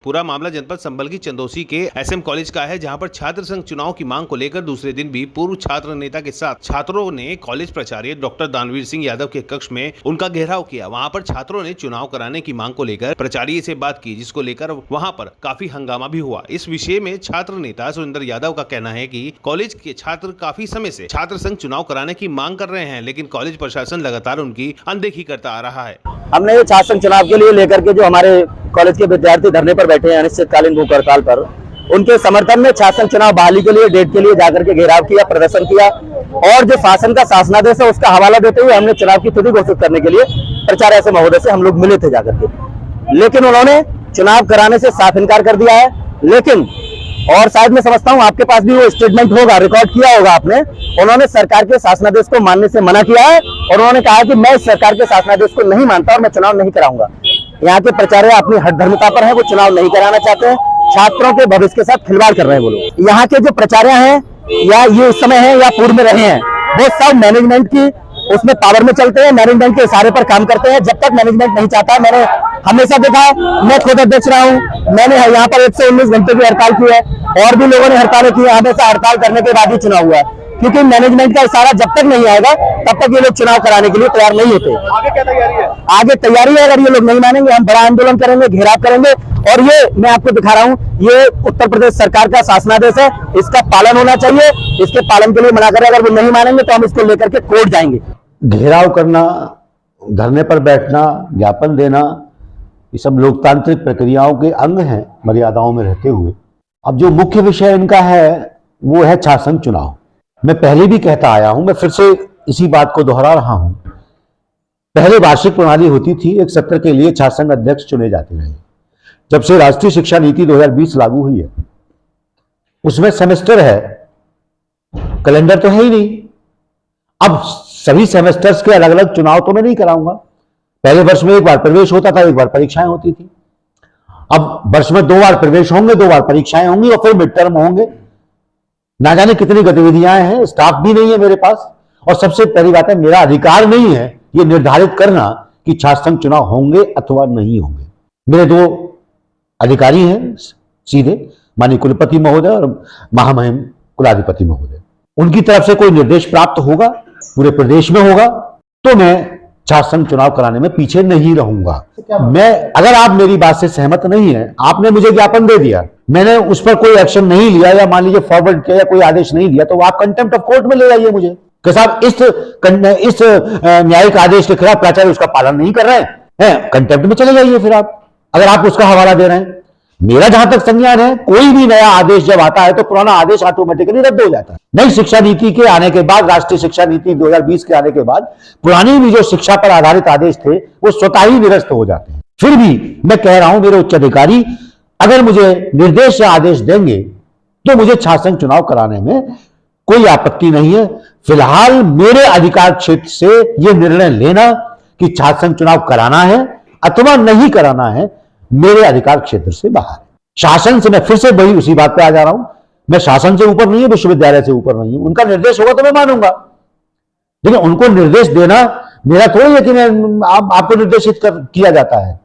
पूरा मामला जनपद संभल की चंदौसी के एसएम कॉलेज का है, जहां पर छात्र संघ चुनाव की मांग को लेकर दूसरे दिन भी पूर्व छात्र नेता के साथ छात्रों ने कॉलेज प्राचार्य डॉक्टर दानवीर सिंह यादव के कक्ष में उनका घेराव किया। वहां पर छात्रों ने चुनाव कराने की मांग को लेकर प्राचार्य से बात की, जिसको लेकर वहां पर काफी हंगामा भी हुआ। इस विषय में छात्र नेता सुरेंद्र यादव का कहना है कि कॉलेज के छात्र काफी समय से छात्र संघ चुनाव कराने की मांग कर रहे हैं, लेकिन कॉलेज प्रशासन लगातार उनकी अनदेखी करता आ रहा है। हमने ये छात्र संघ चुनाव के लिए लेकर के जो हमारे कॉलेज के विद्यार्थी धरने पर बैठे हैं अनिश्चितकालीन भूख हड़ताल पर, उनके समर्थन में छात्र संघ चुनाव बहाली के लिए डेट के लिए जाकर के घेराव किया, प्रदर्शन किया और जो शासन का शासनादेश है उसका हवाला देते हुए हमने चुनाव की तिथि घोषित करने के लिए प्राचार्य से महोदय से हम लोग मिले थे जाकर के, लेकिन उन्होंने चुनाव कराने से साफ इनकार कर दिया है। लेकिन और शायद मैं समझता हूं आपके पास भी वो स्टेटमेंट होगा, रिकॉर्ड किया होगा आपने, उन्होंने सरकार के शासनादेश को मानने से मना किया है और उन्होंने कहा कि मैं इस सरकार के शासनादेश को नहीं मानता और मैं चुनाव नहीं कराऊंगा। यहाँ के प्राचार्य अपनी हठधर्मिता पर है, वो चुनाव नहीं कराना चाहते हैं, छात्रों के भविष्य के साथ खिलवाड़ कर रहे हैं वो लोग। यहाँ के जो प्राचार्य हैं या ये इस समय है या पूर्व में रहे हैं, वो सब मैनेजमेंट की उसमें पावर में चलते हैं, मैनेजमेंट के इशारे पर काम करते हैं। जब तक मैनेजमेंट नहीं चाहता, मैंने हमेशा देखा, मैं खुद अध्यक्ष रहा हूँ, मैंने यहाँ पर 119 घंटे की हड़ताल की है और भी लोगों ने हड़तालें की है, हमेशा हड़ताल करने के बाद ही चुनाव हुआ है, क्योंकि मैनेजमेंट का इशारा जब तक नहीं आएगा तब तक ये लोग चुनाव कराने के लिए तैयार नहीं होते। आगे क्या तैयारी है? आगे तैयारी है, अगर ये लोग नहीं मानेंगे हम बड़ा आंदोलन करेंगे, घेराव करेंगे। और ये मैं आपको दिखा रहा हूँ, ये उत्तर प्रदेश सरकार का शासनादेश है, इसका पालन होना चाहिए, इसके पालन के लिए मना करें। अगर वो नहीं मानेंगे तो हम इसको लेकर के कोर्ट जाएंगे। घेराव करना, धरने पर बैठना, ज्ञापन देना, ये सब लोकतांत्रिक प्रक्रियाओं के अंग हैं, मर्यादाओं में रहते हुए। अब जो मुख्य विषय इनका है वो है छात्र संघ चुनाव। मैं पहले भी कहता आया हूं, मैं फिर से इसी बात को दोहरा रहा हूं। पहले वार्षिक प्रणाली होती थी, एक सत्र के लिए छात्र संघ अध्यक्ष चुने जाते रहे। जब से राष्ट्रीय शिक्षा नीति 2020 लागू हुई है, उसमें सेमेस्टर है, कैलेंडर तो है ही नहीं। अब सभी सेमेस्टर्स के अलग अलग चुनाव तो मैं नहीं कराऊंगा। पहले वर्ष में एक बार प्रवेश होता था, एक बार परीक्षाएं होती थी। अब वर्ष में 2 बार प्रवेश होंगे, 2 बार परीक्षाएं होंगी और फिर मिड टर्म होंगे। ना जाने कितनी गतिविधियां हैं, स्टाफ भी नहीं है मेरे पास। और सबसे पहली बात है, मेरा अधिकार नहीं है ये निर्धारित करना कि छात्र संघ चुनाव होंगे अथवा नहीं होंगे। मेरे 2 अधिकारी हैं सीधे, माननीय कुलपति महोदय और महामहिम कुलाधिपति महोदय। उनकी तरफ से कोई निर्देश प्राप्त होगा, पूरे प्रदेश में होगा, तो मैं छात्र संघ चुनाव कराने में पीछे नहीं रहूंगा। मैं, अगर आप मेरी बात से सहमत नहीं है, आपने मुझे ज्ञापन दे दिया, मैंने उस पर कोई एक्शन नहीं लिया या मान लीजिए फॉरवर्ड किया या कोई आदेश नहीं दिया, तो आप कंटेम्प्ट ऑफ कोर्ट में ले जाइए मुझे कि साहब इस न्यायिक आदेश के खिलाफ प्राचार्य उसका पालन नहीं कर रहे हैं, कंटेम्प्ट में चले जाइए फिर आप, अगर आप उसका हवाला दे रहे हैं। मेरा जहां तक संज्ञान है, कोई भी नया आदेश जब आता है तो पुराना आदेश ऑटोमेटिकली रद्द हो जाता है। नई शिक्षा नीति के आने के बाद, राष्ट्रीय शिक्षा नीति 2020 के आने के बाद, पुरानी भी जो शिक्षा पर आधारित आदेश थे वो स्वतः ही निरस्त हो जाते हैं। फिर भी मैं कह रहा हूं, मेरे उच्च अधिकारी अगर मुझे निर्देश या आदेश देंगे तो मुझे छात्र संघ चुनाव कराने में कोई आपत्ति नहीं है। फिलहाल मेरे अधिकार क्षेत्र से यह निर्णय लेना कि छात्र संघ चुनाव कराना है अथवा नहीं कराना है, मेरे अधिकार क्षेत्र से बाहर है। शासन से मैं फिर से वही उसी बात पे आ जा रहा हूं, मैं शासन से ऊपर नहीं है, विश्वविद्यालय से ऊपर नहीं हूं। उनका निर्देश होगा तो मैं मानूंगा, लेकिन उनको निर्देश देना मेरा थोड़ी है कि मैं आपको निर्देशित किया जाता है।